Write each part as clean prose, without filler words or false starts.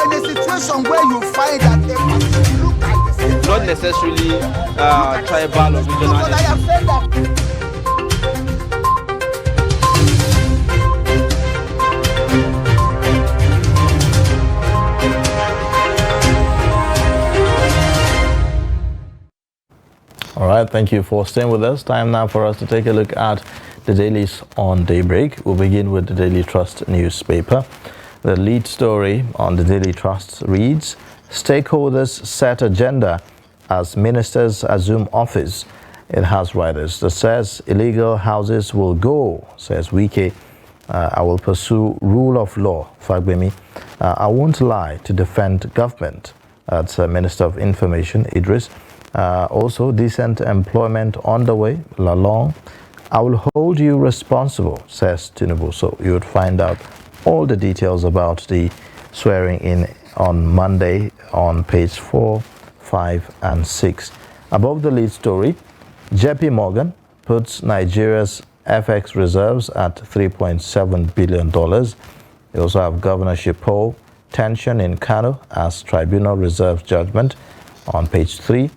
in a situation where you find that a look at the same, not necessarily tribal or regional. I have said that. All right, thank you for staying with us. Time now for us to take a look at the dailies on Daybreak. We'll begin with the Daily Trust newspaper. The lead story on the Daily Trust reads, stakeholders set agenda as ministers assume office. It has writers that says illegal houses will go, says Wike. I will pursue rule of law, Fagbemi. I won't lie to defend government. That's Minister of Information, Idris. Also, decent employment on the way, Lalong. I will hold you responsible, says Tinubu. So you would find out all the details about the swearing in on Monday on page 4, 5, and 6. Above the lead story, JP Morgan puts Nigeria's FX reserves at $3.7 billion. You also have governorship poll, tension in Kano as tribunal reserves judgment on page 3.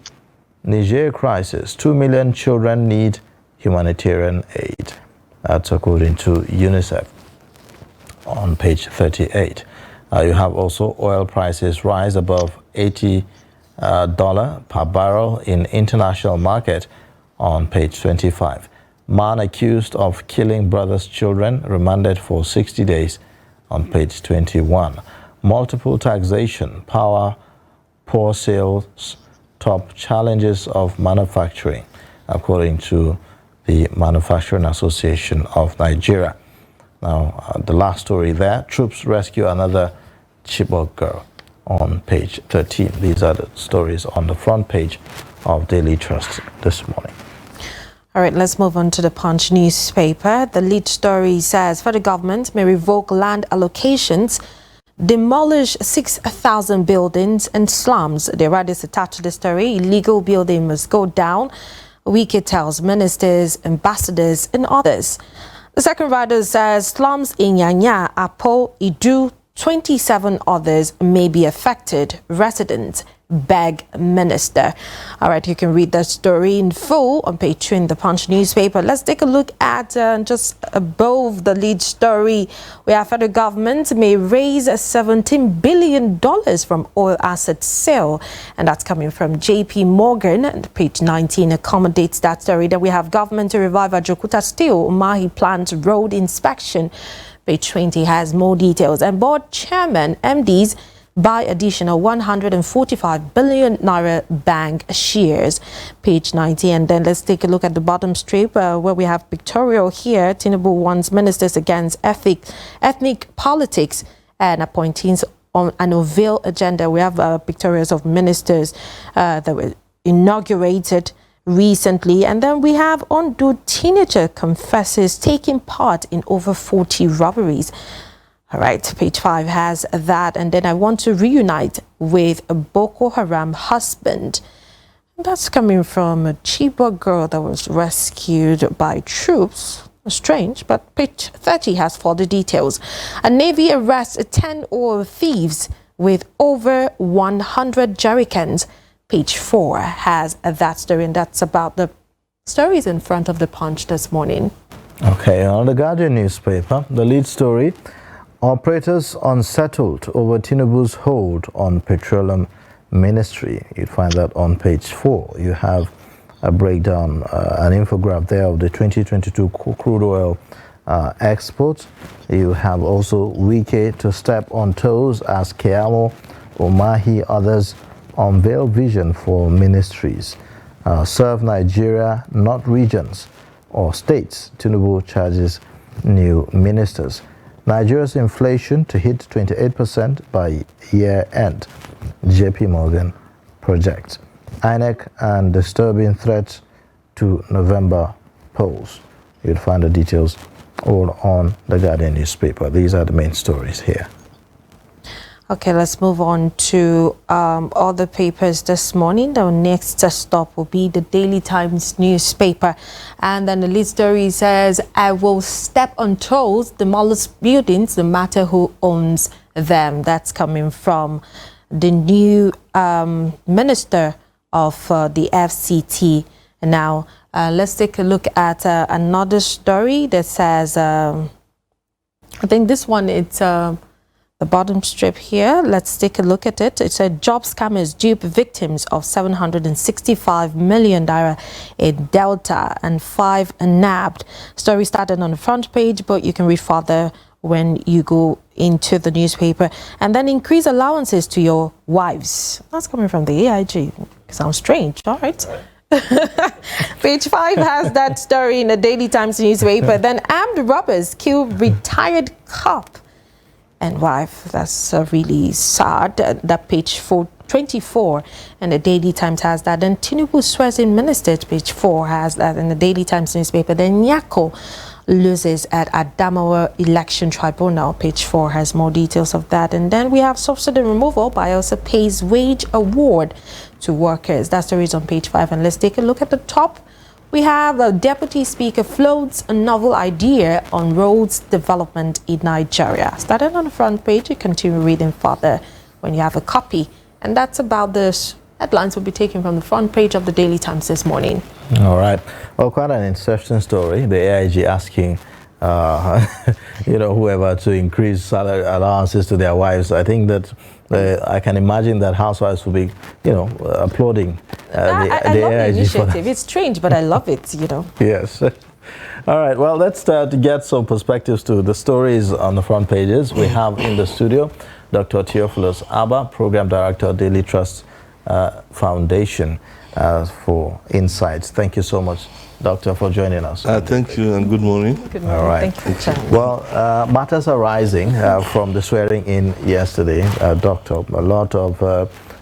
Niger crisis, 2 million children need humanitarian aid. That's according to UNICEF on page 38. You have also oil prices rise above $80 per barrel in international market on page 25. Man accused of killing brother's children remanded for 60 days on page 21. Multiple taxation, power, poor sales, top challenges of manufacturing, according to the Manufacturing Association of Nigeria. Now, the last story there, troops rescue another Chibok girl on page 13. These are the stories on the front page of Daily Trust this morning. All right, let's move on to the Punch newspaper. The lead story says federal government may revoke land allocations, demolish 6,000 buildings and slums. The writers attached to the story, illegal building must go down. Wike tells ministers, ambassadors and others. The second writer says slums in Yanya, Apo, Idu, 27 others may be affected. Residents beg minister. All right, you can read that story in full on page 2 in the Punch newspaper. Let's take a look at just above the lead story, where federal government may raise $17 billion from oil asset sale. And that's coming from JP Morgan. And page 19 accommodates that story. That we have government to revive Ajokuta Steel, Mahi plant road inspection. Page 20 has more details. And board chairman, MDs, buy additional 145 billion naira bank shares. Page 90. And then let's take a look at the bottom strip where we have pictorial here. Tinubu warns ministers against ethnic politics and appointees on an unveiled agenda. We have pictorials of ministers that were inaugurated recently. And then we have Ondo teenager confesses taking part in over 40 robberies. All right, page 5 has that. And then I want to reunite with a Boko Haram husband. That's coming from a Chibok girl that was rescued by troops. Strange, but page 30 has further details. A Navy arrests 10 oil thieves with over 100 jerrycans. Page 4 has that story, and that's about the stories in front of the Punch this morning. Okay, on the Guardian newspaper, the lead story, operators unsettled over Tinubu's hold on petroleum ministry. You'd find that on page 4. You have a breakdown, an infograph there of the 2022 crude oil exports. You have also Wike to step on toes as Keamo, Umahi, others unveil vision for ministries. Serve Nigeria, not regions or states. Tinubu charges new ministers. Nigeria's inflation to hit 28% by year end. JP Morgan projects. INEC and disturbing threats to November polls. You'll find the details all on the Guardian newspaper. These are the main stories here. Okay, let's move on to other papers this morning. The next stop will be the Daily Times newspaper. And then the lead story says, I will step on toes, demolish buildings, no matter who owns them. That's coming from the new minister of the FCT. Now, let's take a look at another story that says, I think this one, it's the bottom strip here. Let's take a look at it. It said job scammers dupe victims of 765 million naira in Delta and 5 nabbed. Story started on the front page, but you can read further when you go into the newspaper. And then increase allowances to your wives. That's coming from the AIG. Sounds strange. All right. Page 5 has that story in the Daily Times newspaper. Then armed robbers kill retired cop and wife. That's really sad. That page 424 and the Daily Times has that. Then Tinubu swears in ministers, page 4 has that in the Daily Times newspaper. Then Nyako loses at Adamawa Election Tribunal, page 4 has more details of that. And then we have subsidy removal. Bielsa pays wage award to workers. That's the reason on page 5. And let's take a look at the top. We have a deputy speaker floats a novel idea on roads development in Nigeria. Started on the front page, you continue reading further when you have a copy. And that's about this. Headlines will be taken from the front page of the Daily Times this morning. All right. Well, quite an interesting story. The AIG asking, whoever to increase salary allowances to their wives. I think that I can imagine that housewives will be, applauding I love the initiative. It's strange, but I love it, Yes. All right. Well, let's start to get some perspectives to the stories on the front pages. We have in the studio Dr. Theophilus Abba, Program Director, Daily Trust Foundation, for insights. Thank you so much, Doctor, for joining us. Thank you and good morning. Good morning. All right. Thank you. Well, matters are rising from the swearing in yesterday, Doctor. A lot of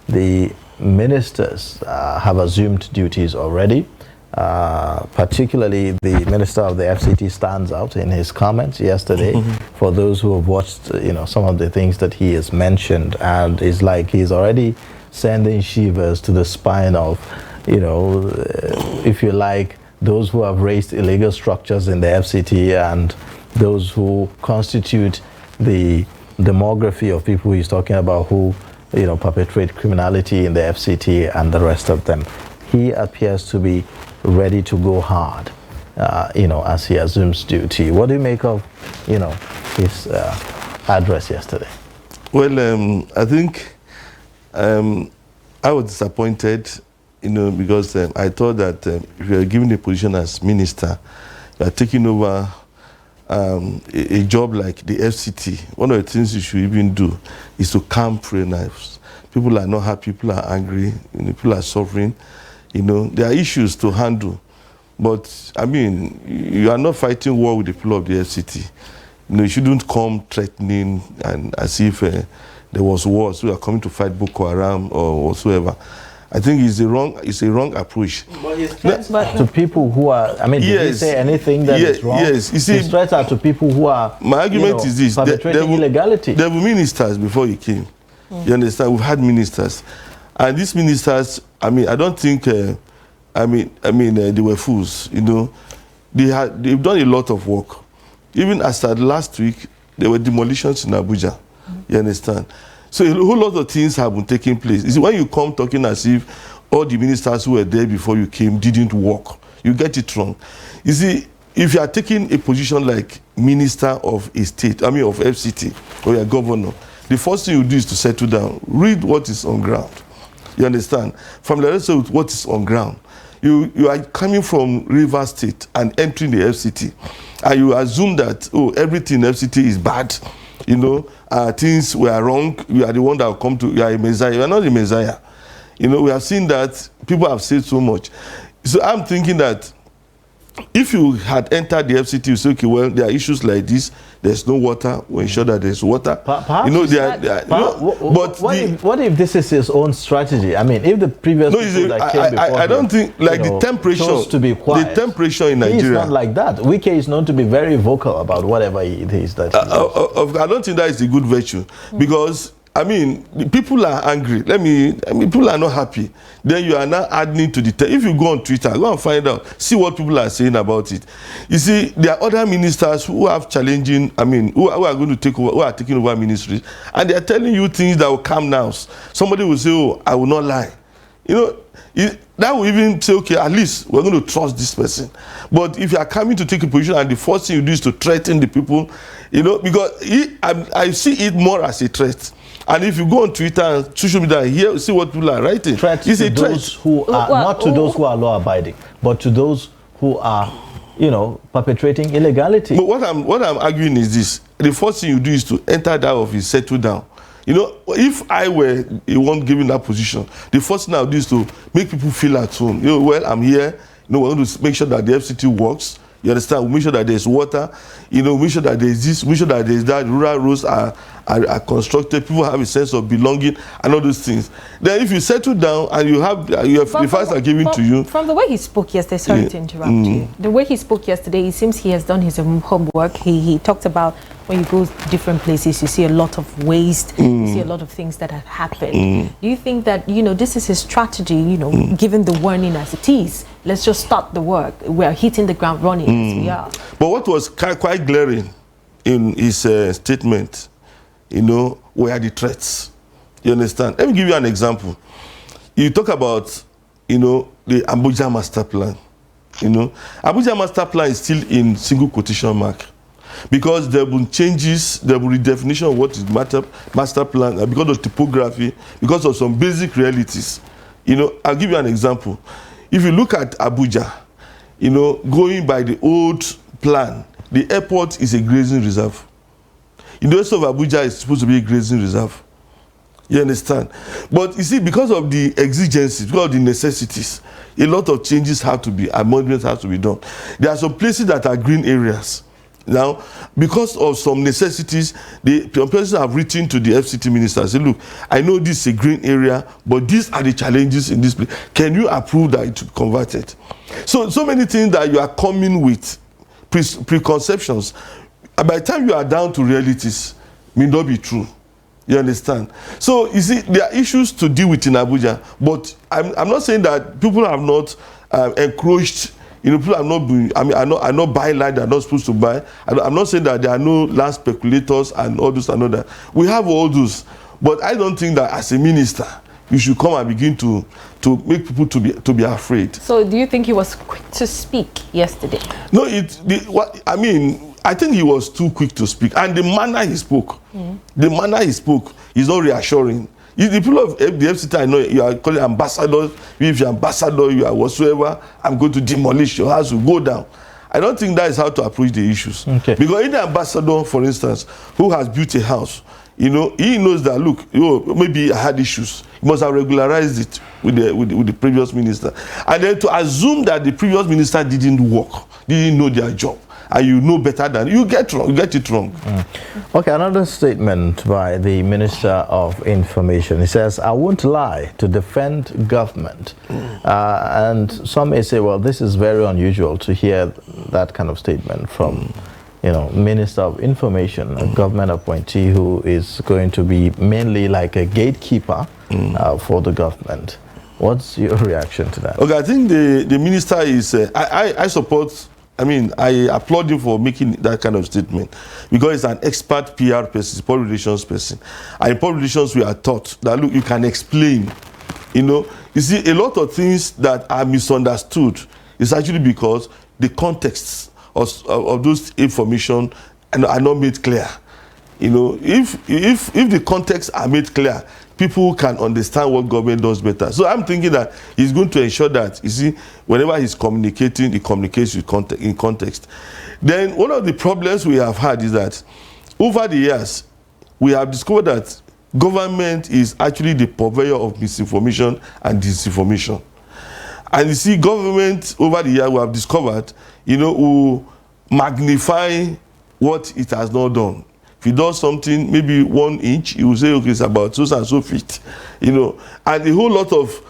the ministers have assumed duties already. Particularly the minister of the FCT stands out in his comments yesterday. For those who have watched, some of the things that he has mentioned, and it's like he's already sending shivers to the spine of, if you like, those who have raised illegal structures in the FCT and those who constitute the demography of people he's talking about who, perpetrate criminality in the FCT and the rest of them. He appears to be ready to go hard, as he assumes duty. What do you make of, his address yesterday? Well, I think I was disappointed, because I thought that if you are given a position as minister, you are taking over a job like the FCT. One of the things you should even do is to calm prayer knives. People are not happy, people are angry, people are suffering. There are issues to handle. But, you are not fighting war with the people of the FCT. You shouldn't come threatening and as if there was war, so you are coming to fight Boko Haram or whatsoever. I think it's a wrong approach. But to people who are, did he say anything that is wrong? Yes, you see, his threats are to people who are, my argument is this, perpetrating illegality. There were ministers before he came. You understand? We've had ministers. And these ministers, I don't think, they were fools, They've done a lot of work. Even as at last week, there were demolitions in Abuja. You understand? So a whole lot of things have been taking place. You see, when you come talking as if all the ministers who were there before you came didn't work, you get it wrong. You see, if you are taking a position like minister of a state, of FCT, or a governor, the first thing you do is to settle down, read what is on ground. You understand? Familiarize with what is on ground. You are coming from Rivers State and entering the FCT, and you assume that, everything in FCT is bad. Things were wrong. You are the one that will come to, you are a Messiah. You are not a Messiah. We have seen that people have said so much. So I'm thinking that if you had entered the FCT, you say, okay, well, there are issues like this. There's no water. We ensure that there's water. What if this is his own strategy? If the previous people that came before I don't think, the temperature, to be quiet. The temperature in Nigeria. He's not like that. Wike is known to be very vocal about whatever it is that he does. I don't think that is a good virtue, because I mean, the people are angry. I mean, people are not happy. Then you are now adding to the if you go on Twitter, go and find out, see what people are saying about it. You see, there are other ministers who have challenging, I mean, who are going to take over, who are taking over ministries, and they are telling you things that will calm down. Somebody will say, oh, I will not lie. You know, that will even say, okay, at least we're going to trust this person. But if you are coming to take a position and the first thing you do is to threaten the people, you know, because I see it more as a threat. And if you go on Twitter and social media and hear, see what people are writing, threats to those who are not to those who are law-abiding, but to those who are, you know, perpetrating illegality. But what I'm arguing is this: the first thing you do is to enter that office, settle down. You know, if I were the one given that position, the first thing I would do is to make people feel at home. You know, well, I'm here. You know, we're going to make sure that the FCT works. You understand? We make sure that there's water. You know, make sure that there's this. Make sure that there's that. Rural roads are constructed. People have a sense of belonging and all those things. Then, if you settle down and you have the facts are given to you. From the way he spoke yesterday, sorry to interrupt you. The way he spoke yesterday, it seems he has done his homework. He talked about when you go different places, you see a lot of waste. You see a lot of things that have happened. Do you think that, you know, this is his strategy? You know, given the warning as it is, let's just start the work. We are hitting the ground running as we are. But what was quite glaring in his statement, you know, were the threats. You understand? Let me give you an example. You talk about, you know, the Abuja master plan. You know, Abuja master plan is still in single quotation mark, because there will be changes, there will be redefinition of what is master plan, because of topography, because of some basic realities. You know, I'll give you an example. If you look at Abuja, you know, going by the old plan, the airport is a grazing reserve. In the rest of Abuja, it's supposed to be a grazing reserve. You understand? But you see, because of the exigencies, because of the necessities, a lot of changes have to be, amendments have to be done. There are some places that are green areas. Now, because of some necessities, the persons have written to the FCT minister and say, look, I know this is a green area, but these are the challenges in this place. Can you approve that it should be converted? So many things that you are coming with, preconceptions, by the time you are down to realities, may not be true. You understand? So, you see, there are issues to deal with in Abuja, but I'm not saying that people have not encroached. You know, people are not being, I mean, are not buying land they're not supposed to buy. I'm not saying that there are no land speculators and all this and all that. We have all those. But I don't think that as a minister, you should come and begin to make people to be afraid. So do you think he was quick to speak yesterday? No, I think he was too quick to speak. And the manner he spoke, is not reassuring. The people of the FCT, I know you are calling ambassadors. If you're ambassador, you are whatsoever, I'm going to demolish your house, will go down. I don't think that is how to approach the issues. Okay. Because any ambassador, for instance, who has built a house, you know, he knows that, look, maybe I had issues. He must have regularized it with the previous minister. And then to assume that the previous minister didn't work, didn't know their job, and you know better than you get it wrong. Okay, another statement by the Minister of Information. He says, I won't lie to defend government. And some may say, well, this is very unusual to hear that kind of statement from, you know, Minister of Information, a government appointee who is going to be mainly like a gatekeeper for the government. What's your reaction to that? Okay, I think the minister is, I support, I applaud him for making that kind of statement, because he's an expert PR person, public relations person. And in public relations, we are taught that, look, you can explain. You know, you see, a lot of things that are misunderstood is actually because the contexts of those information are not made clear. You know, if the contexts are made clear, people can understand what government does better. So I'm thinking that he's going to ensure that, you see, whenever he's communicating, he communicates with in context. Then one of the problems we have had is that over the years, we have discovered that government is actually the purveyor of misinformation and disinformation. And you see, government over the years, we have discovered, you know, will magnify what it has not done. If he does something, maybe 1 inch, he will say, okay, it's about so and so feet, you know. And a whole lot of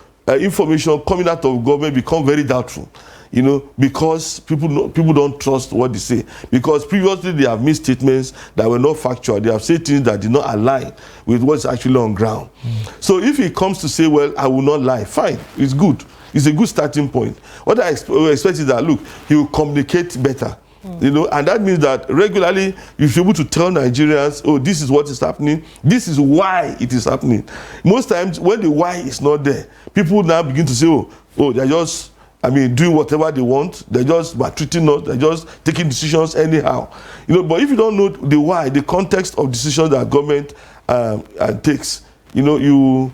information coming out of government become very doubtful. you know, because people don't trust what they say. Because previously they have made statements that were not factual. They have said things that did not align with what's actually on ground. So if he comes to say, well, I will not lie, fine, it's good. It's a good starting point. What I expect is that, look, he will communicate better. You know, and that means that regularly you should be able to tell Nigerians, oh, this is what is happening, this is why it is happening. Most times when the why is not there, people now begin to say, oh, they're just, I mean, doing whatever they want, they're just maltreating us, they're just taking decisions anyhow. You know, but if you don't know the why, the context of decisions that government takes, you know, you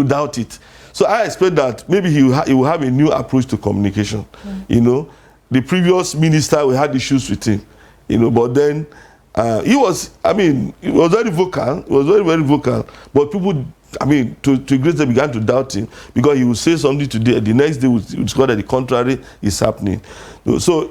doubt it. So I expect that maybe he will have a new approach to communication, you know. The previous minister, we had issues with him, you know, but then he was very vocal. He was very, very vocal. But people, I mean, to a great extent began to doubt him because he would say something today, the next day would discover that the contrary is happening. So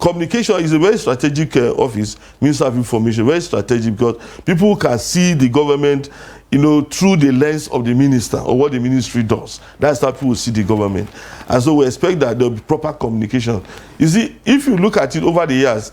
communication is a very strategic office, Minister of Information, very strategic because people can see the government, you know, through the lens of the minister or what the ministry does. That's how people see the government. And so we expect that there will be proper communication. You see, if you look at it over the years,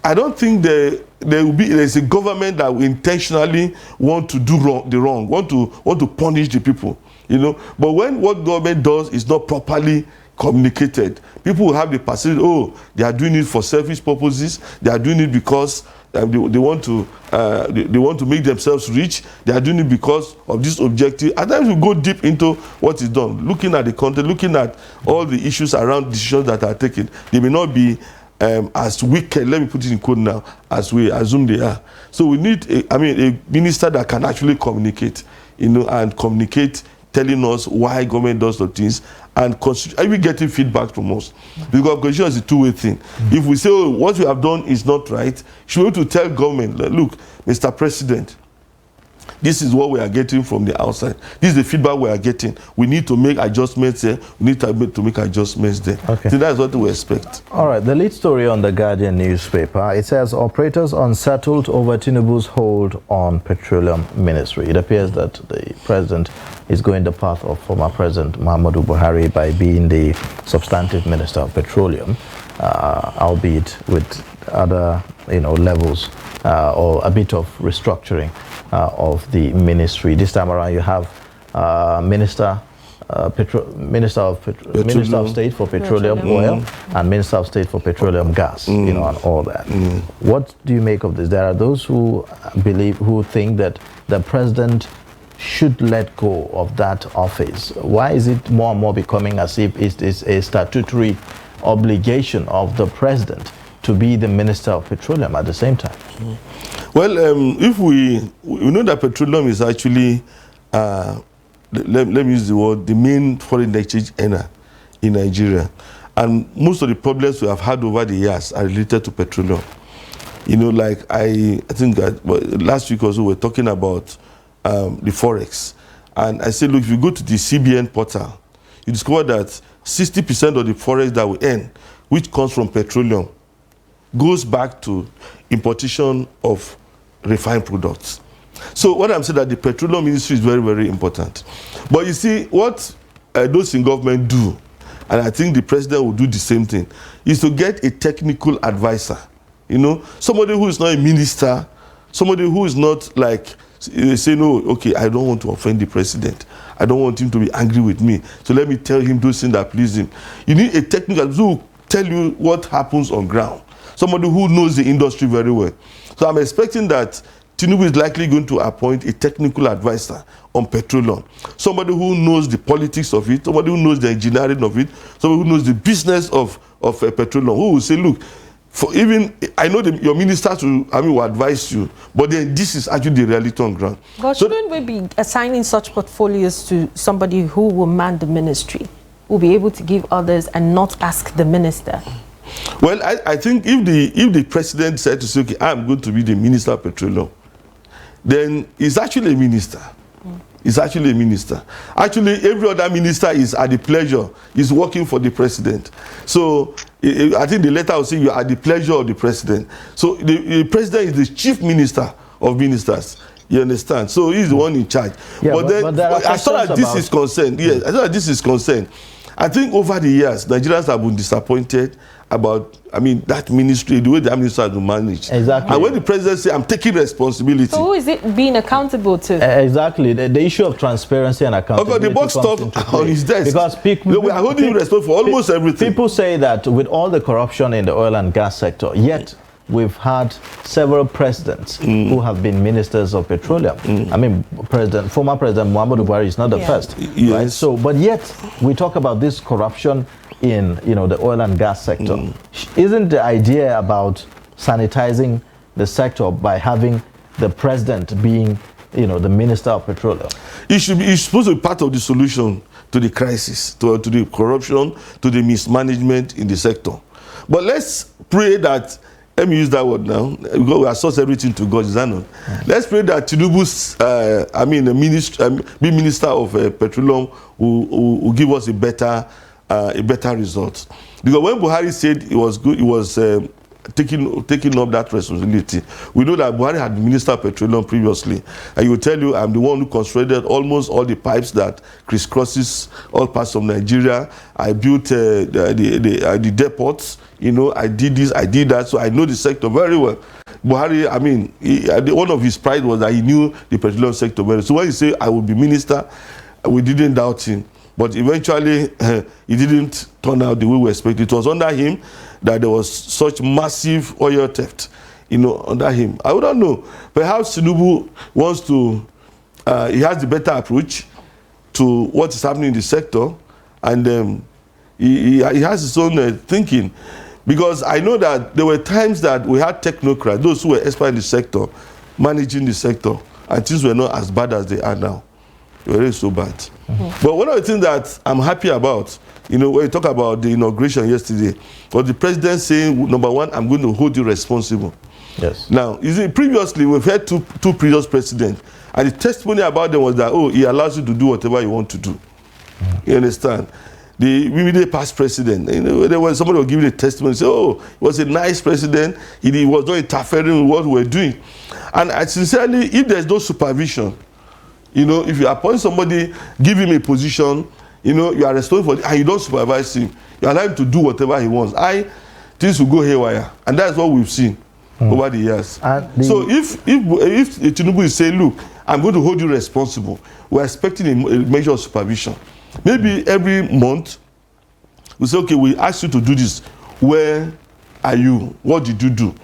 I don't think there's a government that will intentionally want to do wrong, want to punish the people, you know. But when what government does is not properly communicated, people will have the perception, oh, they are doing it for selfish purposes, they are doing it because they want to make themselves rich. They are doing it because of this objective. At times we go deep into what is done, looking at the content, looking at all the issues around decisions that are taken. They may not be as wicked, let me put it in code now, as we assume they are. So we need, a minister that can actually communicate, you know, and communicate, telling us why government does the things, and are we getting feedback from us? Because communication is a two-way thing. If we say, oh, what we have done is not right, should we be able to tell government, look, Mr. President, this is what we are getting from the outside. This is the feedback we are getting. We need to make adjustments here. We need to make adjustments there. Okay. So that's what we expect. All right. The lead story on the Guardian newspaper, it says operators unsettled over Tinubu's hold on petroleum ministry. It appears that the president is going the path of former President Muhammadu Buhari by being the substantive minister of petroleum, albeit with other, you know, levels or a bit of restructuring of the ministry. This time around, you have Minister of State for Petroleum Oil and Minister of State for Petroleum Gas, you know, and all that. What do you make of this? There are those who think that the president should let go of that office. Why is it more and more becoming as if it is a statutory obligation of the president to be the Minister of Petroleum at the same time? Well, if we know that petroleum is actually, let me use the word, the main foreign exchange earner in Nigeria. And most of the problems we have had over the years are related to petroleum. You know, like I think that last week also we were talking about the Forex. And I said, look, if you go to the CBN portal, you discover that 60% of the Forex that we earn, which comes from petroleum, goes back to importation of refined products. So what I'm saying that the petroleum ministry is very, very important. But you see, what those in government do, and I think the president will do the same thing, is to get a technical advisor. You know, somebody who is not a minister, somebody who is not like, say, no, okay, I don't want to offend the president. I don't want him to be angry with me. So let me tell him those things that please him. You need a technical advisor who will tell you what happens on ground. Somebody who knows the industry very well. So I'm expecting that Tinubu is likely going to appoint a technical advisor on petroleum. Somebody who knows the politics of it, somebody who knows the engineering of it, somebody who knows the business of petroleum, who will say, look, I know your ministers will advise you, but then this is actually the reality on ground. But shouldn't we be assigning such portfolios to somebody who will man the ministry, who will be able to give others and not ask the minister? Well, I think if the president said to say, okay, I'm going to be the minister of petroleum, then he's actually a minister. He's actually a minister. Actually, every other minister is at the pleasure, is working for the president. So I think the letter will say you are at the pleasure of the president. So the president is the chief minister of ministers. You understand? So he's the one in charge. Yeah, but as far as this is concerned, yes, as far as this is concerned, I think over the years, Nigerians have been disappointed about, that ministry, the way the minister has been managed. Exactly. And when the president says, I'm taking responsibility. So who is it being accountable to? Exactly. The issue of transparency and accountability. Okay, the box stuff on his desk. Because people, we are holding you responsible for almost everything. People say that with all the corruption in the oil and gas sector, yet we've had several presidents who have been ministers of petroleum. Former President Muhammadu Buhari is not the first. Yes. Right? So, but yet we talk about this corruption in the oil and gas sector. Isn't the idea about sanitizing the sector by having the president being the minister of petroleum? It's supposed to be part of the solution to the crisis, to the corruption, to the mismanagement in the sector. But let's pray that, let me use that word now, because we outsource everything to God, is that not? Let's pray that Tinubu's, be minister of petroleum will give us a better result. Because when Buhari said it was good, it was taking up that responsibility. We know that Buhari had been minister of petroleum previously, and he will tell you, I'm the one who constructed almost all the pipes that crisscrosses all parts of Nigeria. I built the depots. I did this, I did that, so I know the sector very well. Buhari, one of his pride was that he knew the petroleum sector very well. So when he said, I will be minister, we didn't doubt him. But eventually, it didn't turn out the way we expected. It was under him that there was such massive oil theft, under him. I don't know. Perhaps Tinubu wants to, he has the better approach to what is happening in the sector, and he has his own thinking. Because I know that there were times that we had technocrats, those who were experts in the sector, managing the sector, and things were not as bad as they are now. They were so bad. But one of the things that I'm happy about, when you talk about the inauguration yesterday, was the president saying, number one, I'm going to hold you responsible. Yes. Now, you see, previously, we've had two previous presidents, and the testimony about them was that, he allows you to do whatever you want to do. You understand? The immediate past president, there was somebody was giving a testimony, say, he was a nice president, he was not interfering with what we were doing. And I sincerely, if there's no supervision, if you appoint somebody, give him a position, you are responsible for it, and you don't supervise him, you allow him to do whatever he wants, things will go haywire. And that's what we've seen over the years. So if Tinubu is saying, look, I'm going to hold you responsible, we're expecting a measure of supervision. Maybe every month, we say, okay, we ask you to do this. Where are you? What did you do?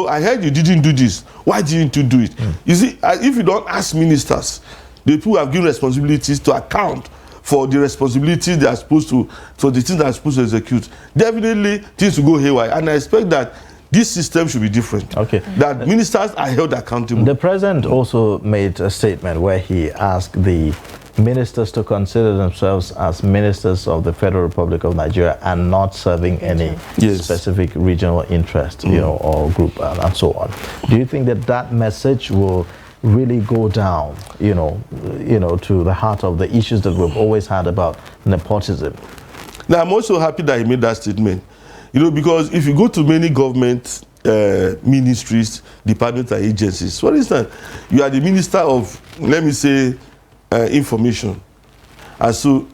I heard you didn't do this. Why didn't you do it? You see, if you don't ask ministers, the people who have given responsibilities to account for the responsibilities they are supposed to, for the things they are supposed to execute, definitely things will go haywire. And I expect that this system should be different. Okay. That ministers are held accountable. The president also made a statement where he asked the ministers to consider themselves as ministers of the Federal Republic of Nigeria and not serving any specific regional interest, or group, and so on. Do you think that message will really go down, to the heart of the issues that we've always had about nepotism? Now, I'm also happy that he made that statement, because if you go to many government ministries, departments, and agencies, for instance, you are the minister of, let me say, information, and so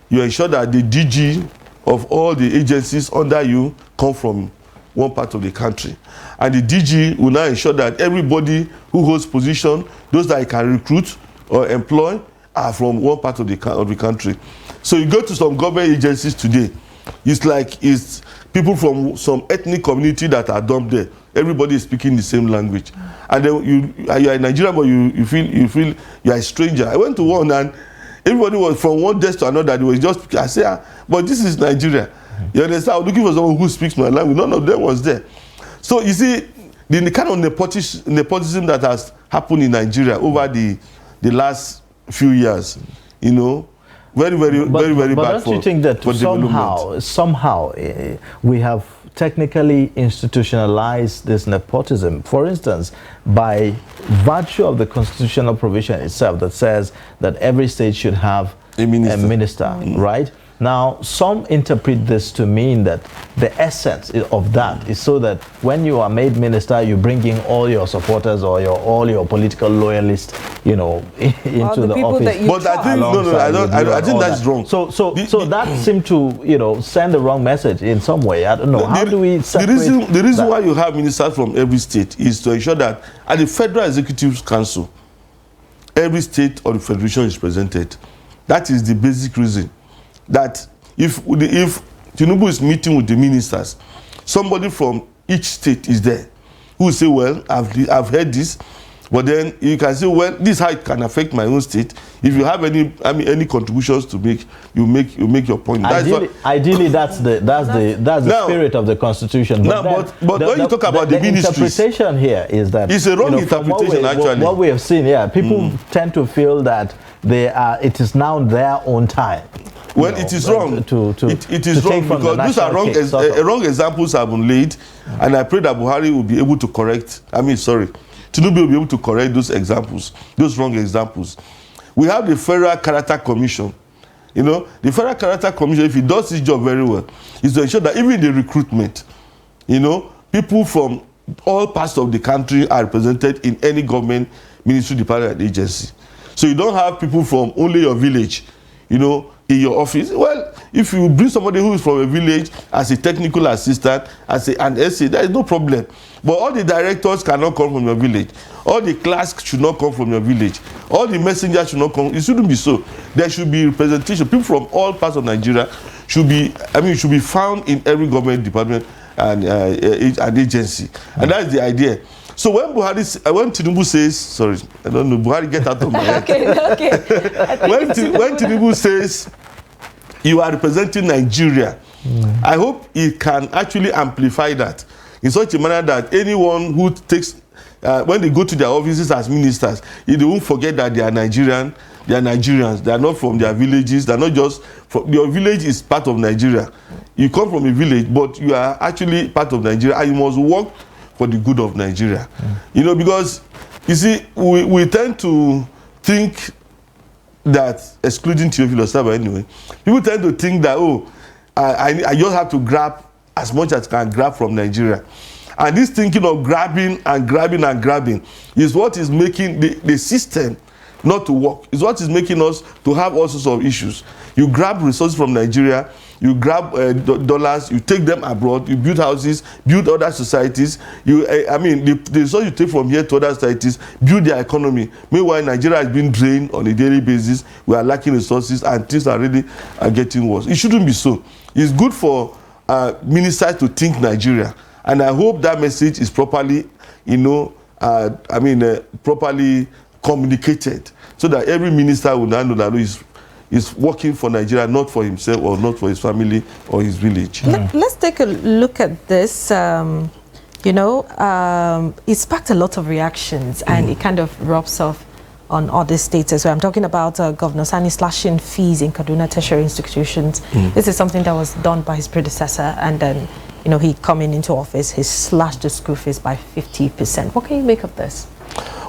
you ensure that the DG of all the agencies under you come from one part of the country, and the DG will now ensure that everybody who holds position, those that he can recruit or employ, are from one part of the country. So you go to some government agencies today, it's people from some ethnic community that are dumped there. Everybody is speaking the same language, and then you are in Nigeria, but you feel you are a stranger. I went to one, and everybody was from one desk to another. They were just, I say, but this is Nigeria. You understand? I was looking for someone who speaks my language. None of them was there. So you see, the kind of nepotism that has happened in Nigeria over the last few years, very bad. But don't you think that somehow we have technically institutionalized this nepotism? For instance, by virtue of the constitutional provision itself that says that every state should have a minister, right? Now, some interpret this to mean that the essence of that is so that when you are made minister, you bring in all your supporters or all your political loyalists, you know, into the office. But I think I think that's wrong. So that seemed to, you know, send the wrong message in some way. I don't know. How do we separate the reason why you have ministers from every state is to ensure that at the Federal Executive Council, every state or the federation is represented. That is the basic reason. That if Tinubu is meeting with the ministers, somebody from each state is there who will say, well, I've heard this, but then you can say, well, this is how it can affect my own state. If you have any contributions to make, you make your point. Ideally, that's the spirit of the Constitution. But when you talk about the ministries, interpretation here is that it's a wrong interpretation. Actually, what we have seen, people tend to feel that it is now their own time. Well, it is wrong. It is wrong because these are wrong examples have been laid, and I pray that Buhari will be able to correct. Tinubu will be able to correct those examples, those wrong examples. We have the Federal Character Commission. You know, the Federal Character Commission, if it does its job very well, is to ensure that even the recruitment, you know, people from all parts of the country are represented in any government ministry, department, and agency. So you don't have people from only your village, you know, in your office. Well, if you bring somebody who is from a village as a technical assistant, as an essay, there is no problem. But all the directors cannot come from your village. All the clerks should not come from your village. All the messengers should not come. It shouldn't be so. There should be representation. People from all parts of Nigeria should be found in every government department and agency. And that's the idea. So when Tinubu says, sorry, I don't know, Buhari, get out of my head. Okay. When Tinubu says you are representing Nigeria, I hope he can actually amplify that in such a manner that anyone who takes, when they go to their offices as ministers, they won't forget that they are Nigerian. They are Nigerians. They are not from their villages. They are not just from, your village is part of Nigeria. You come from a village, but you are actually part of Nigeria, and you must work for the good of Nigeria. You know, because you see, we tend to think that, excluding Theophilus, but anyway, people tend to think that, I just have to grab as much as I can grab from Nigeria. And this thinking of grabbing is what is making the system not to work. It's what is making us to have all sorts of issues. You grab resources from Nigeria, you grab dollars, you take them abroad, you build houses, build other societies. The resources you take from here to other societies, build their economy. Meanwhile, Nigeria has been drained on a daily basis. We are lacking resources, and things are getting worse. It shouldn't be so. It's good for ministers to think Nigeria, and I hope that message is properly, properly communicated, so that every minister will now know that is working for Nigeria, not for himself or not for his family or his village. Let's take a look at this. It sparked a lot of reactions, and it kind of rubs off on other states as well. I'm talking about Governor Sani slashing fees in Kaduna tertiary institutions. This is something that was done by his predecessor, and then, he coming into office, he slashed the school fees by 50%. What can you make of this?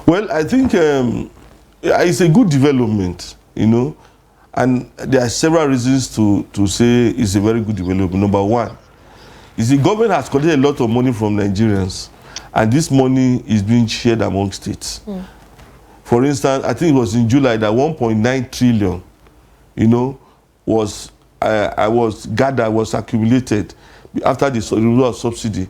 Well, I think it's a good development, and there are several reasons to say it's a very good development. Number one, is the government has collected a lot of money from Nigerians, and this money is being shared among states. For instance, I think it was in July that 1.9 trillion, was accumulated after the removal of subsidy.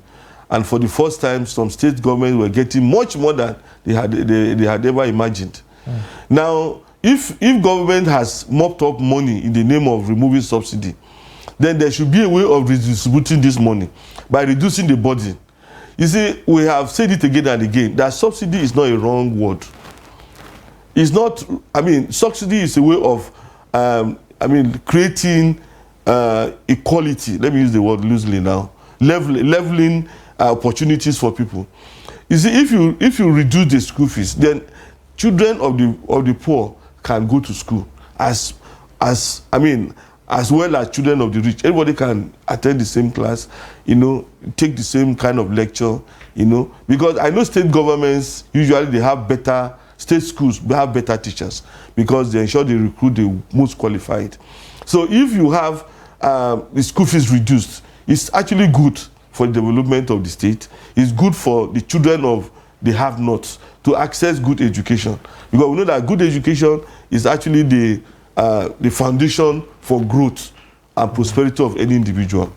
And for the first time, some state governments were getting much more than they had ever imagined. Now, if government has mopped up money in the name of removing subsidy, then there should be a way of redistributing this money by reducing the burden. You see, we have said it again and again that subsidy is not a wrong word. It's not, subsidy is a way of, creating equality. Let me use the word loosely now. Leveling opportunities for people. You see, if you reduce the school fees, then children of the poor can go to school as well as children of the rich. Everybody can attend the same class, take the same kind of lecture, because I know state governments usually they have better, state schools they have better teachers because they ensure they recruit the most qualified. So if you have the school fees reduced, it's actually good for the development of the state. It's good for the children of the have-nots to access good education, because we know that good education is actually the foundation for growth and prosperity of any individual.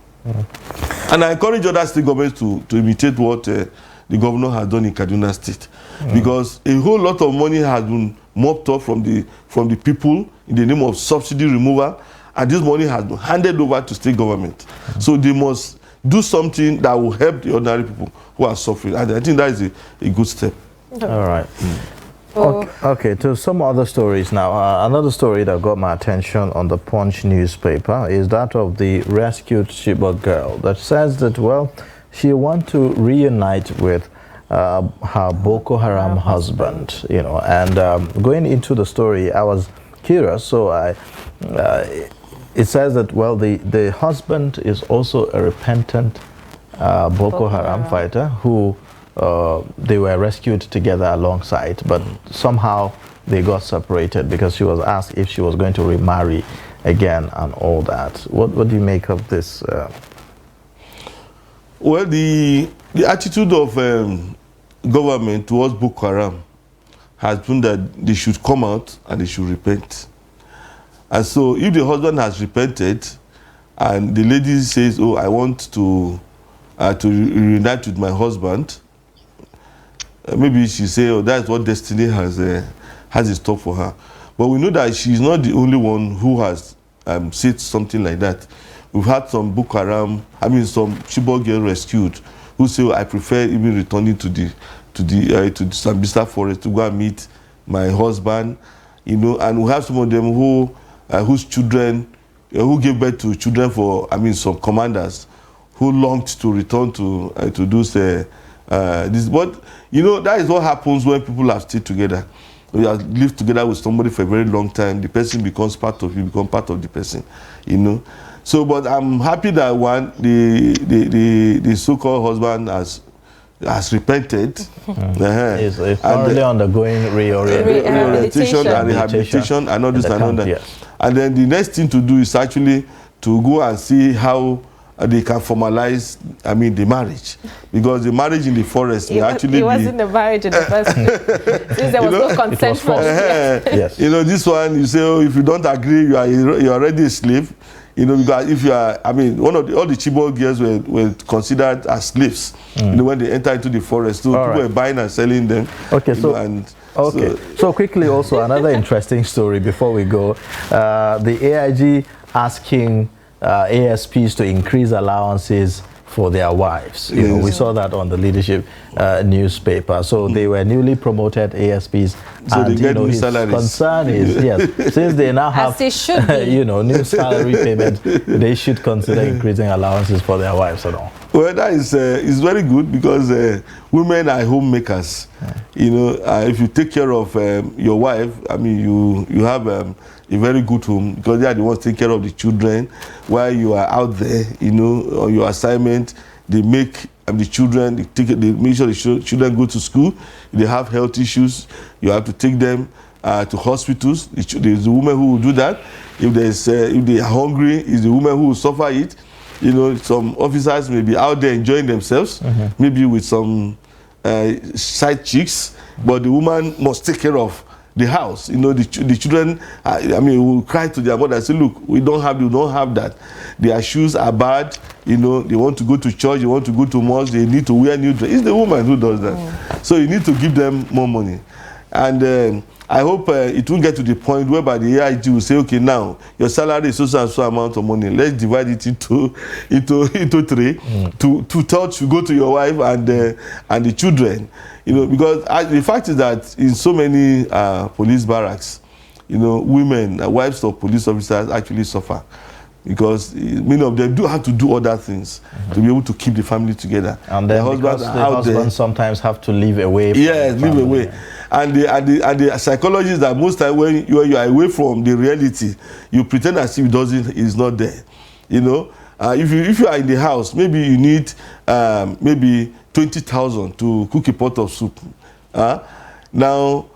And I encourage other state governments to imitate what the governor has done in Kaduna State, because a whole lot of money has been mopped up from the people in the name of subsidy removal, and this money has been handed over to state government. So they must do something that will help the ordinary people who are suffering, and I think that is a good step. All right. Okay, to some other stories now. Another story that got my attention on the Punch newspaper is that of the rescued Chibok girl that says that, well, she wants to reunite with her Boko Haram husband, you know. And going into the story, I was curious, so it says that, well, the husband is also a repentant Boko Haram fighter who they were rescued together alongside, but somehow they got separated because she was asked if she was going to remarry again and all that. What do you make of this? Well, the attitude of government towards Boko Haram has been that they should come out and they should repent. And so if the husband has repented and the lady says, oh, I want to reunite with my husband, maybe she say, oh, that's what destiny has in store for her. But we know that she's not the only one who has said something like that. We've had some Boko Haram, some Chibok girl rescued who say, oh, I prefer even returning to the Sambisa forest to go and meet my husband, you know. And we have some of them who whose children, who gave birth to children for, some commanders who longed to return to do this. But you know, that is what happens when people have stayed together. You have lived together with somebody for a very long time. The person becomes part of you, become part of the person, you know. So, but I'm happy that the so-called husband has repented. He's currently undergoing reorientation and rehabilitation and all this and all that. Yes. And then the next thing to do is actually to go and see how they can formalize, the marriage, because the marriage in the forest may actually it wasn't the marriage in the first place. Since there was no consent from yes. You know, this one, you say, oh, if you don't agree, you're already a slave. You know, because if you are, all the Chibok girls were considered as slaves. You know, when they enter into the forest, so people were buying and selling them. Okay, so quickly, also another interesting story before we go. The AIG asking ASPs to increase allowances for their wives. You know, we saw that on the leadership newspaper. So they were newly promoted ASPs. So and they get new salaries. Concern is, yes, since they now have, new salary payments, they should consider increasing allowances for their wives and all. Well, that is very good, because women are homemakers. You know, if you take care of your wife, you have a very good home, because they are the ones taking care of the children while you are out there, you know, on your assignment. They make the children, they make sure the children go to school. If they have health issues, you have to take them to hospitals. There's a woman who will do that. If they are hungry, it's the woman who will suffer it. You know, some officers may be out there enjoying themselves, maybe with some side chicks, but the woman must take care of the house. You know, the children, will cry to their mother and say, look, we don't have that. Their shoes are bad. You know, they want to go to church, they want to go to mosque, they need to wear new dress. It's the woman who does that. So you need to give them more money. And I hope it will get to the point whereby the AIG will say, okay, now your salary is so and so amount of money. Let's divide it into three. Two-thirds will go to your wife and the children. You know, because the fact is that in so many police barracks, you know, women, wives of police officers actually suffer, because many of them do have to do other things to be able to keep the family together. And then the husbands sometimes have to live away. Yes, live away. Yeah. And the psychology is that most time when you are away from the reality, you pretend as if it's not there. You know, if you are in the house, maybe you need maybe 20,000 to cook a pot of soup. Now,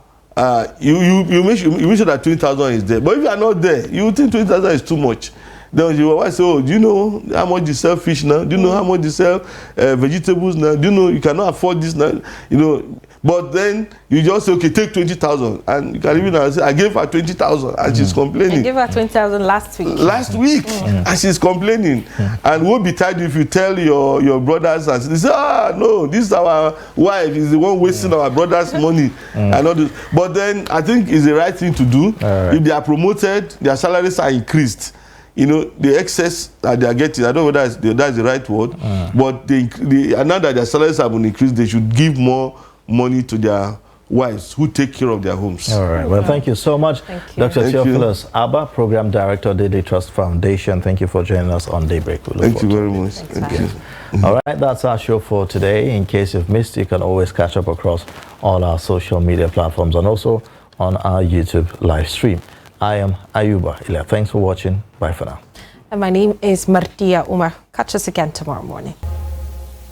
you make sure that 20,000 is there. But if you are not there, you think 20,000 is too much. Then your wife say, oh, do you know how much you sell fish now? Do you know how much you sell vegetables now? Do you know you cannot afford this now? You know, but then you just say, okay, take 20,000, and you can even say, I gave her 20,000, and she's complaining. I gave her 20,000 last week. Last week, and she's complaining. And won't be tired if you tell your brothers and they say, no, this is our wife, is the one wasting our brothers' money and all this. But then I think it's the right thing to do. If they are promoted, their salaries are increased. You know, the excess that they are getting, I don't know whether that's the right word, but now that their salaries have been increased, they should give more money to their wives who take care of their homes. All right. Well, thank you so much, Dr. Theophilus Abba, Program Director, Daily Trust Foundation. Thank you for joining us on Daybreak. Thank you very much. Thank you. All right, that's our show for today. In case you've missed, you can always catch up across all our social media platforms and also on our YouTube live stream. I am Ayuba Ila. Thanks for watching. Bye for now. And my name is Martia Umar. Catch us again tomorrow morning.